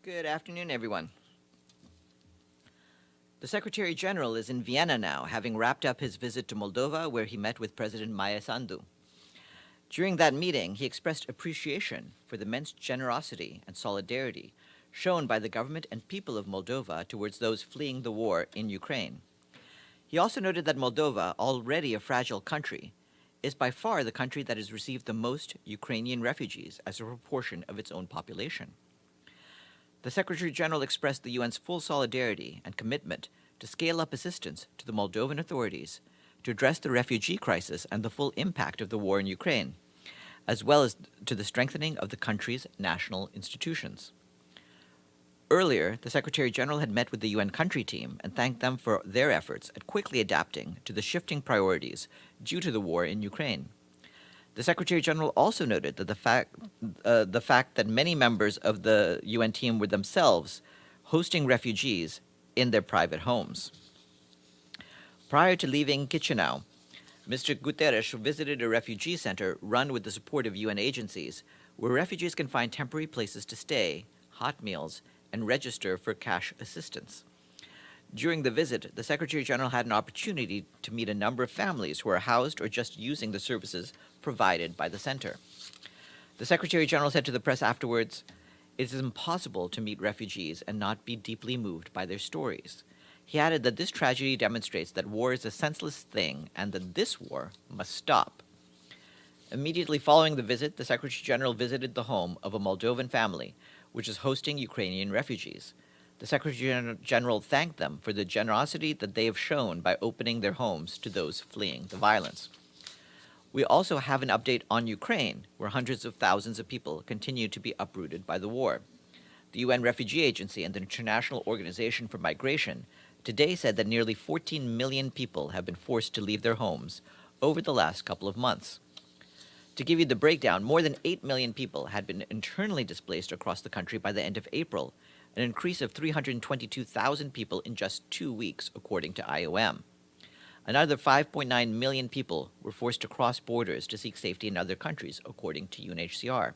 Good afternoon, everyone. The Secretary General is in Vienna now, having wrapped up his visit to Moldova, where he met with President Maia Sandu. During that meeting, he expressed appreciation for the immense generosity and solidarity shown by the government and people of Moldova towards those fleeing the war in Ukraine. He also noted that Moldova, already a fragile country, is by far the country that has received the most Ukrainian refugees as a proportion of its own population. The Secretary General expressed the UN's full solidarity and commitment to scale up assistance to the Moldovan authorities to address the refugee crisis and the full impact of the war in Ukraine, as well as to the strengthening of the country's national institutions. Earlier, the Secretary General had met with the UN country team and thanked them for their efforts at quickly adapting to the shifting priorities due to the war in Ukraine. The Secretary General also noted that the fact that many members of the UN team were themselves hosting refugees in their private homes. Prior to leaving Chisinau, Mr. Guterres visited a refugee center run with the support of UN agencies, where refugees can find temporary places to stay, hot meals, and register for cash assistance. During the visit, the Secretary General had an opportunity to meet a number of families who are housed or just using the services provided by the center. The Secretary General said to the press afterwards, "It is impossible to meet refugees and not be deeply moved by their stories." He added that this tragedy demonstrates that war is a senseless thing and that this war must stop. Immediately following the visit, the Secretary General visited the home of a Moldovan family, which is hosting Ukrainian refugees. The Secretary General thanked them for the generosity that they have shown by opening their homes to those fleeing the violence. We also have an update on Ukraine, where hundreds of thousands of people continue to be uprooted by the war. The UN Refugee Agency and the International Organization for Migration today said that nearly 14 million people have been forced to leave their homes over the last couple of months. To give you the breakdown, more than 8 million people had been internally displaced across the country by the end of April, an increase of 322,000 people in just 2 weeks, according to IOM. Another 5.9 million people were forced to cross borders to seek safety in other countries, according to UNHCR.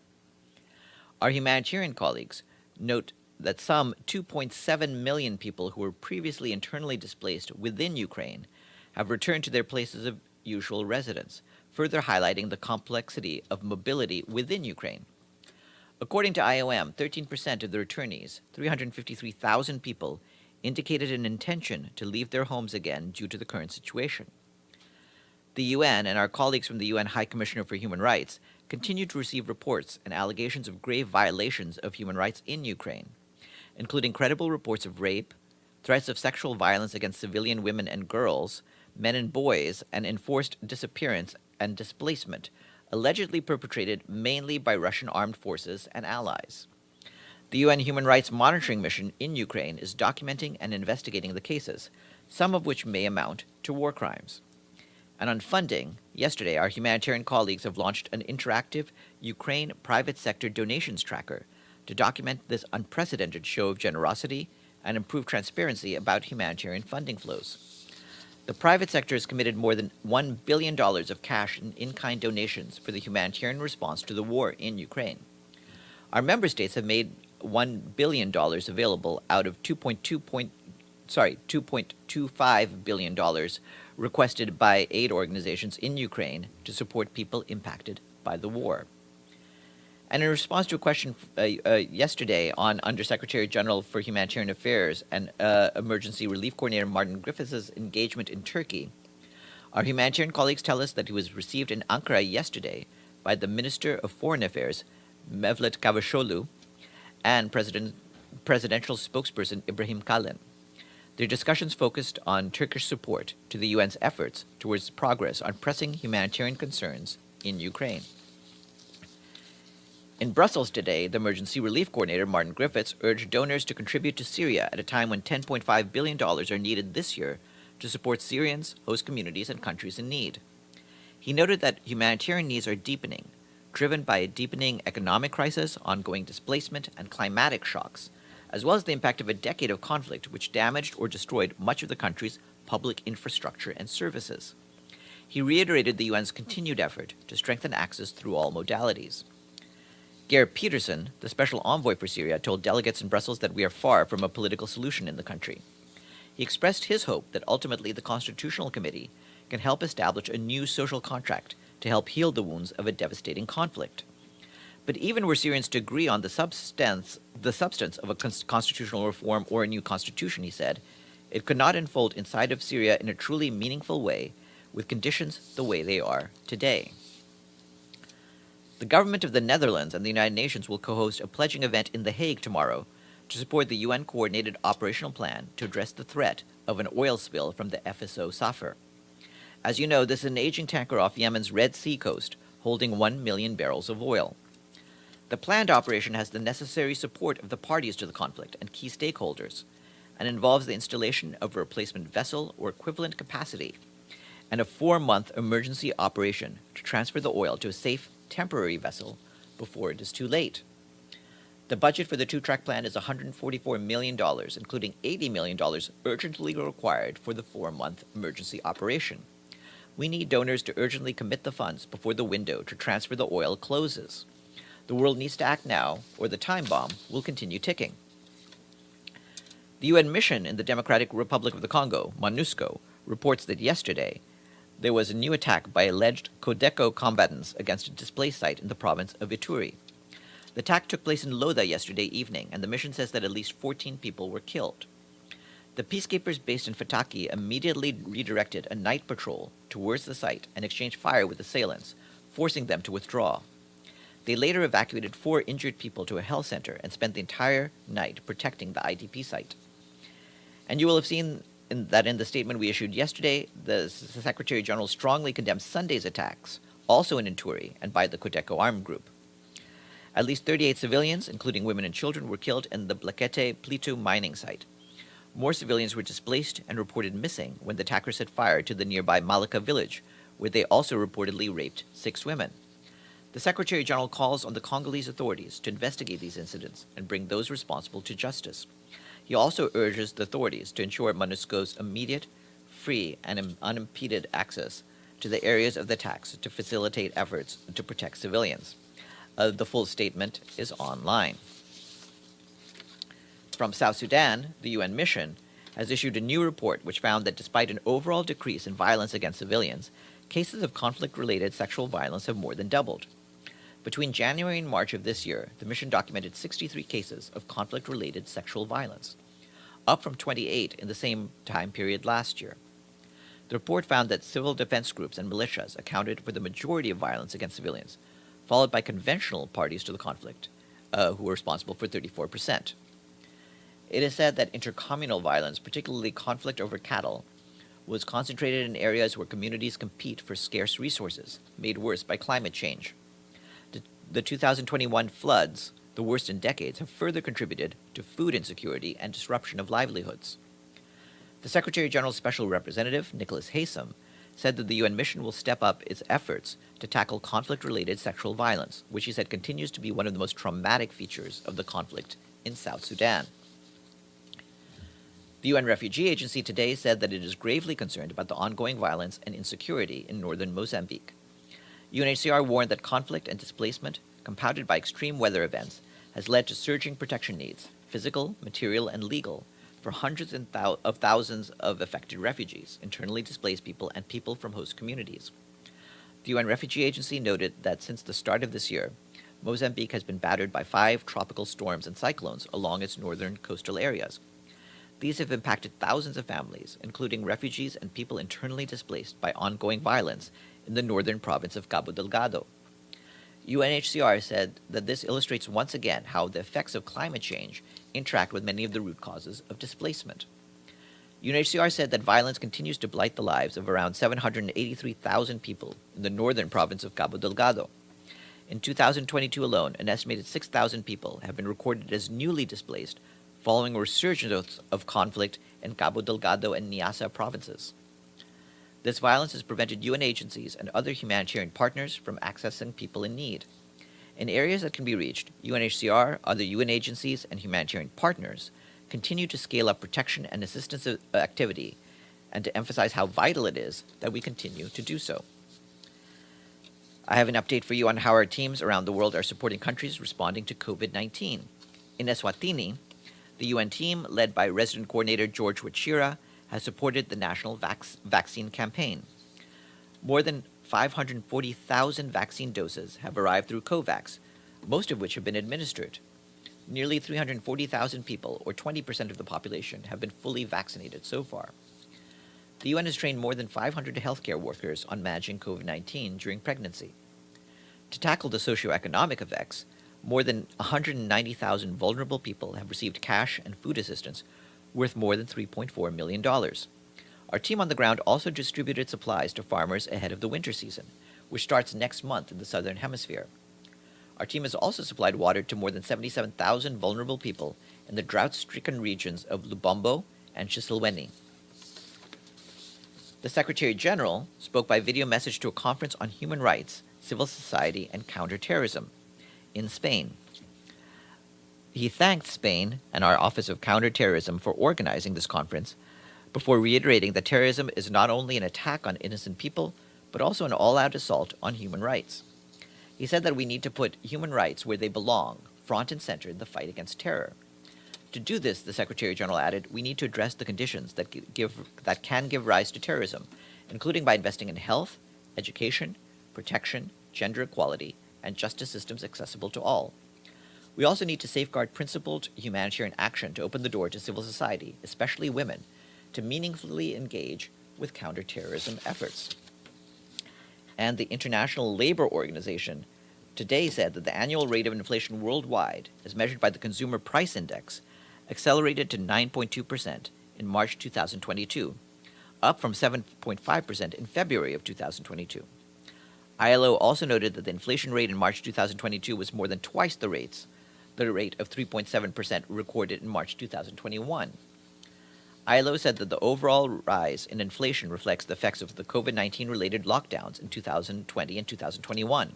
Our humanitarian colleagues note that some 2.7 million people who were previously internally displaced within Ukraine have returned to their places of usual residence, further highlighting the complexity of mobility within Ukraine. According to IOM, 13% of the returnees, 353,000 people, indicated an intention to leave their homes again due to the current situation. The UN and our colleagues from the UN High Commissioner for Human Rights continue to receive reports and allegations of grave violations of human rights in Ukraine, including credible reports of rape, threats of sexual violence against civilian women and girls, men and boys, and enforced disappearance and displacement, allegedly perpetrated mainly by Russian armed forces and allies. The UN Human Rights Monitoring Mission in Ukraine is documenting and investigating the cases, some of which may amount to war crimes. And on funding, yesterday our humanitarian colleagues have launched an interactive Ukraine private sector donations tracker to document this unprecedented show of generosity and improve transparency about humanitarian funding flows. The private sector has committed more than $1 billion of cash and in-kind donations for the humanitarian response to the war in Ukraine. Our member states have made $1 billion available out of $2.25 billion requested by aid organizations in Ukraine to support people impacted by the war. And in response to a question yesterday on Undersecretary General for Humanitarian Affairs and Emergency Relief Coordinator Martin Griffiths' engagement in Turkey, our humanitarian colleagues tell us that he was received in Ankara yesterday by the Minister of Foreign Affairs, Mevlut Cavusoglu, and Presidential Spokesperson Ibrahim Kalin. Their discussions focused on Turkish support to the UN's efforts towards progress on pressing humanitarian concerns in Ukraine. In Brussels today, the Emergency Relief Coordinator, Martin Griffiths, urged donors to contribute to Syria at a time when $10.5 billion are needed this year to support Syrians, host communities, and countries in need. He noted that humanitarian needs are deepening, driven by a deepening economic crisis, ongoing displacement, and climatic shocks, as well as the impact of a decade of conflict which damaged or destroyed much of the country's public infrastructure and services. He reiterated the UN's continued effort to strengthen access through all modalities. Geir Peterson, the special envoy for Syria, told delegates in Brussels that we are far from a political solution in the country. He expressed his hope that ultimately the Constitutional Committee can help establish a new social contract to help heal the wounds of a devastating conflict. But even were Syrians to agree on the substance of a constitutional reform or a new constitution, he said, it could not unfold inside of Syria in a truly meaningful way with conditions the way they are today. The government of the Netherlands and the United Nations will co-host a pledging event in The Hague tomorrow to support the UN-coordinated operational plan to address the threat of an oil spill from the FSO Safar. As you know, this is an aging tanker off Yemen's Red Sea coast, holding 1 million barrels of oil. The planned operation has the necessary support of the parties to the conflict and key stakeholders, and involves the installation of a replacement vessel or equivalent capacity, and a 4-month emergency operation to transfer the oil to a safe, temporary vessel before it is too late. The budget for the two-track plan is $144 million, including $80 million urgently required for the 4-month emergency operation. We need donors to urgently commit the funds before the window to transfer the oil closes. The world needs to act now, or the time bomb will continue ticking. The UN mission in the Democratic Republic of the Congo, MONUSCO, reports that yesterday there was a new attack by alleged Codeco combatants against a displaced site in the province of Ituri. The attack took place in Loda yesterday evening, and the mission says that at least 14 people were killed. The peacekeepers based in Fataki immediately redirected a night patrol towards the site and exchanged fire with assailants, forcing them to withdraw. They later evacuated 4 injured people to a health center and spent the entire night protecting the IDP site. And you will have seen that in the statement we issued yesterday, the Secretary General strongly condemned Sunday's attacks, also in Ituri and by the Codeco armed group. At least 38 civilians, including women and children, were killed in the Blakete Plitu mining site. More civilians were displaced and reported missing when the attackers set fire to the nearby Malika village, where they also reportedly raped 6 women. The Secretary General calls on the Congolese authorities to investigate these incidents and bring those responsible to justice. He also urges the authorities to ensure MONUSCO's immediate, free, and unimpeded access to the areas of the attacks to facilitate efforts to protect civilians. The full statement is online. From South Sudan, the UN mission has issued a new report which found that despite an overall decrease in violence against civilians, cases of conflict-related sexual violence have more than doubled. Between January and March of this year, the mission documented 63 cases of conflict-related sexual violence, up from 28 in the same time period last year. The report found that civil defense groups and militias accounted for the majority of violence against civilians, followed by conventional parties to the conflict, who were responsible for 34%. It is said that intercommunal violence, particularly conflict over cattle, was concentrated in areas where communities compete for scarce resources, made worse by climate change. The 2021 floods, the worst in decades, have further contributed to food insecurity and disruption of livelihoods. The Secretary General's Special Representative, Nicholas Haysom, said that the UN mission will step up its efforts to tackle conflict-related sexual violence, which he said continues to be one of the most traumatic features of the conflict in South Sudan. The UN Refugee Agency today said that it is gravely concerned about the ongoing violence and insecurity in northern Mozambique. UNHCR warned that conflict and displacement, compounded by extreme weather events, has led to surging protection needs, physical, material, and legal, for hundreds of thousands of affected refugees, internally displaced people, and people from host communities. The UN Refugee Agency noted that since the start of this year, Mozambique has been battered by 5 tropical storms and cyclones along its northern coastal areas. These have impacted thousands of families, including refugees and people internally displaced by ongoing violence in the northern province of Cabo Delgado. UNHCR said that this illustrates once again how the effects of climate change interact with many of the root causes of displacement. UNHCR said that violence continues to blight the lives of around 783,000 people in the northern province of Cabo Delgado. In 2022 alone, an estimated 6,000 people have been recorded as newly displaced following a resurgence of conflict in Cabo Delgado and Niassa provinces. This violence has prevented UN agencies and other humanitarian partners from accessing people in need. In areas that can be reached, UNHCR, other UN agencies, and humanitarian partners continue to scale up protection and assistance activity, and to emphasize how vital it is that we continue to do so. I have an update for you on how our teams around the world are supporting countries responding to COVID-19. In Eswatini, the UN team, led by resident coordinator George Wachira, has supported the national vaccine campaign. More than 540,000 vaccine doses have arrived through COVAX, most of which have been administered. Nearly 340,000 people, or 20% of the population, have been fully vaccinated so far. The UN has trained more than 500 healthcare workers on managing COVID-19 during pregnancy. To tackle the socioeconomic effects, more than 190,000 vulnerable people have received cash and food assistance worth more than $3.4 million. Our team on the ground also distributed supplies to farmers ahead of the winter season, which starts next month in the southern hemisphere. Our team has also supplied water to more than 77,000 vulnerable people in the drought-stricken regions of Lubombo and Chisilweni. The Secretary General spoke by video message to a conference on human rights, civil society, and counterterrorism in Spain. He thanked Spain and our Office of Counterterrorism for organizing this conference, before reiterating that terrorism is not only an attack on innocent people, but also an all-out assault on human rights. He said that we need to put human rights where they belong, front and center in the fight against terror. To do this, the Secretary General added, we need to address the conditions that can give rise to terrorism, including by investing in health, education, protection, gender equality, and justice systems accessible to all. We also need to safeguard principled humanitarian action to open the door to civil society, especially women, to meaningfully engage with counterterrorism efforts. And the International Labor Organization today said that the annual rate of inflation worldwide, as measured by the Consumer Price Index, accelerated to 9.2% in March 2022, up from 7.5% in February of 2022. ILO also noted that the inflation rate in March 2022 was more than twice the rate of 3.7% recorded in March 2021. ILO said that the overall rise in inflation reflects the effects of the COVID-19 related lockdowns in 2020 and 2021.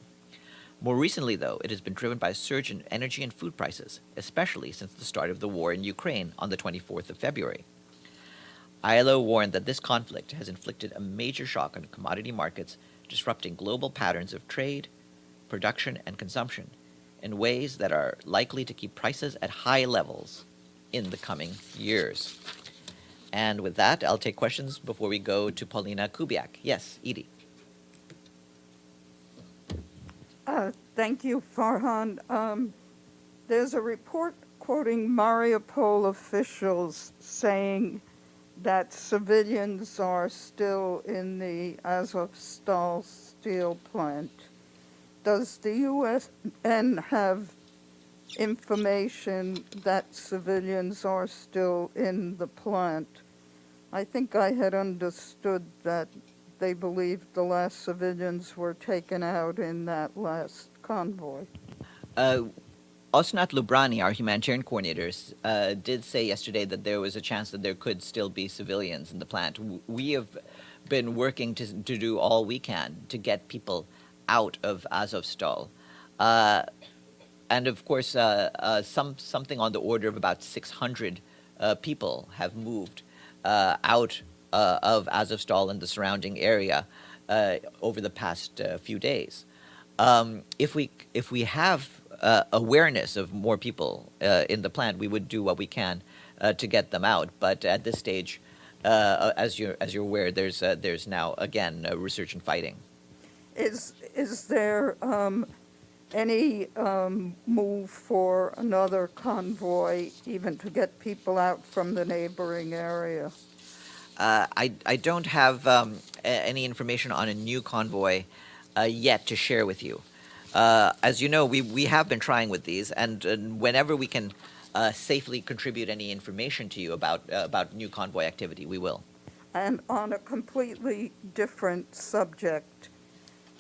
More recently, though, it has been driven by a surge in energy and food prices, especially since the start of the war in Ukraine on the 24th of February. ILO warned that this conflict has inflicted a major shock on commodity markets, disrupting global patterns of trade, production, and consumption in ways that are likely to keep prices at high levels in the coming years. And with that, I'll take questions before we go to Paulina Kubiak. Yes, Edie. Thank you, Farhan. There's a report quoting Mariupol officials saying that civilians are still in the Azovstal steel plant. Does the UN have information that civilians are still in the plant? I think I had understood that they believed the last civilians were taken out in that last convoy. Osnat Lubrani, our humanitarian coordinators, did say yesterday that there was a chance that there could still be civilians in the plant. We have been working to do all we can to get people out of Azovstal. And of course, something on the order of about 600 people have moved out of Azovstal and the surrounding area over the past few days. If we have awareness of more people in the plant, we would do what we can to get them out. But at this stage, as you're aware, there's now again research and fighting. Is there any move for another convoy, even to get people out from the neighboring area? I don't have any information on a new convoy yet to share with you. As you know, we have been trying with these, and whenever we can safely contribute any information to you about new convoy activity, we will. And on a completely different subject,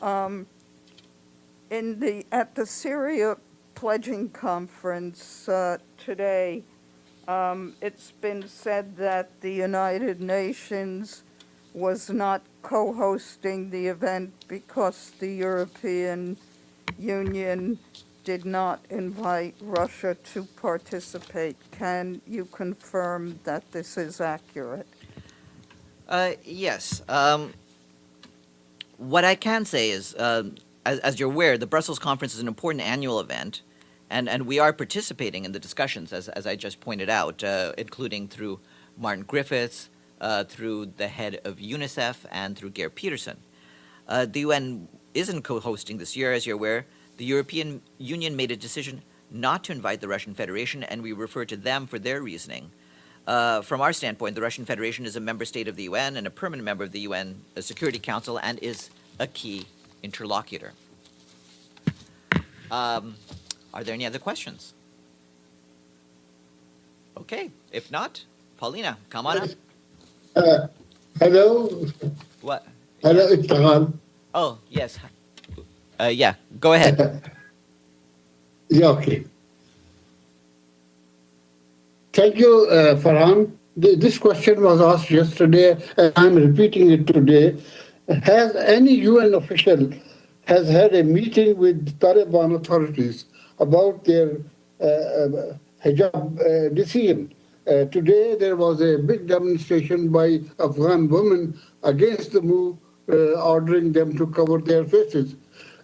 at the Syria pledging conference today, it's been said that the United Nations was not co-hosting the event because the European Union did not invite Russia to participate. Can you confirm that this is accurate? Yes. What I can say is as you're aware, the Brussels conference is an important annual event, and we are participating in the discussions, as I just pointed out, including through Martin Griffiths, through the head of UNICEF, and through Geir Peterson. The UN isn't co-hosting this year, as you're aware. The European Union made a decision not to invite the Russian Federation, and we refer to them for their reasoning. From our standpoint, the Russian Federation is a member state of the UN and a permanent member of the UN Security Council and is a key interlocutor. Are there any other questions? Okay, if not, Paulina, come on up. Hello. What? Hello, Yes. it's Farhan. Oh, yes. Yeah, go ahead. Yeah, okay. Thank you, Farhan. This question was asked yesterday, and I'm repeating it today. Has any UN official has had a meeting with Taliban authorities about their hijab decision? Today, there was a big demonstration by Afghan women against the move, ordering them to cover their faces.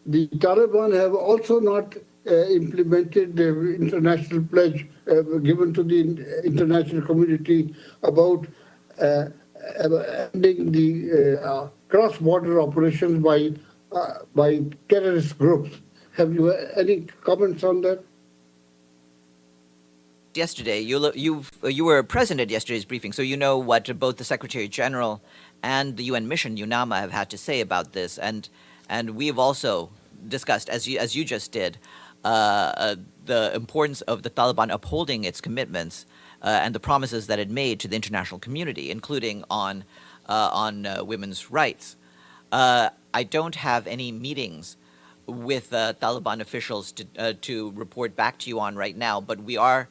The Taliban have also not implemented the international pledge given to the international community about ending the cross-border operations by terrorist groups. Have you any comments on that? Yesterday, you were present at yesterday's briefing, so you know what both the Secretary General and the UN mission UNAMA have had to say about this, and we've also discussed, as you just did, the importance of the Taliban upholding its commitments and the promises that it made to the international community, including on women's rights. I don't have any meetings with Taliban officials to report back to you on right now, but we are,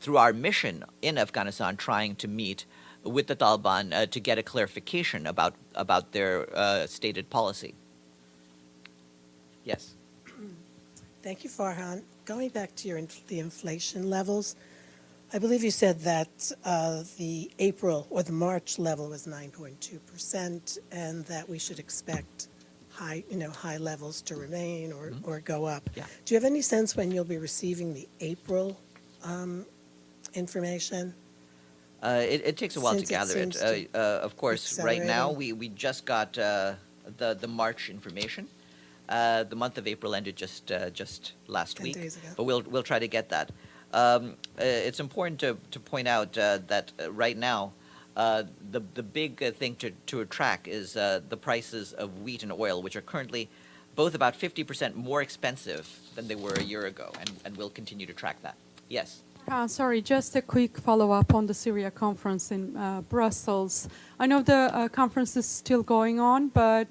through our mission in Afghanistan, trying to meet with the Taliban to get a clarification about their stated policy. Yes. Thank you, Farhan. Going back to the inflation levels, I believe you said that the April or the March level was 9.2%, and that we should expect high levels to remain or go up. Yeah. Do you have any sense when you'll be receiving the April information? It takes a while Since to gather it. seems to Of course, right now accelerating. we just got the March information. The month of April ended just last 10 week, days ago. but we'll try to get that. It's important to point out that right now the big thing to track is the prices of wheat and oil, which are currently both about 50% more expensive than they were a year ago, and we'll continue to track that. Yes. Sorry, just a quick follow-up on the Syria conference in Brussels. I know the conference is still going on, but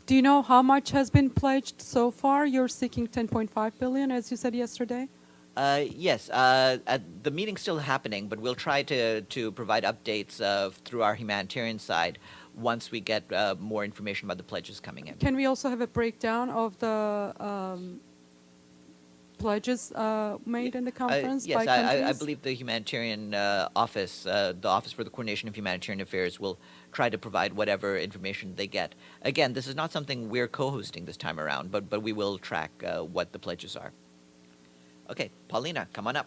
do you know how much has been pledged so far? You're seeking 10.5 billion, as you said yesterday. Yes, the meeting's still happening, but we'll try to provide updates through our humanitarian side once we get more information about the pledges coming in. Can we also have a breakdown of the pledges made in the conference Yes, by countries? I believe the humanitarian office, the Office for the Coordination of Humanitarian Affairs, will try to provide whatever information they get. Again, this is not something we're co-hosting this time around, but we will track what the pledges are. Okay, Paulina, come on up.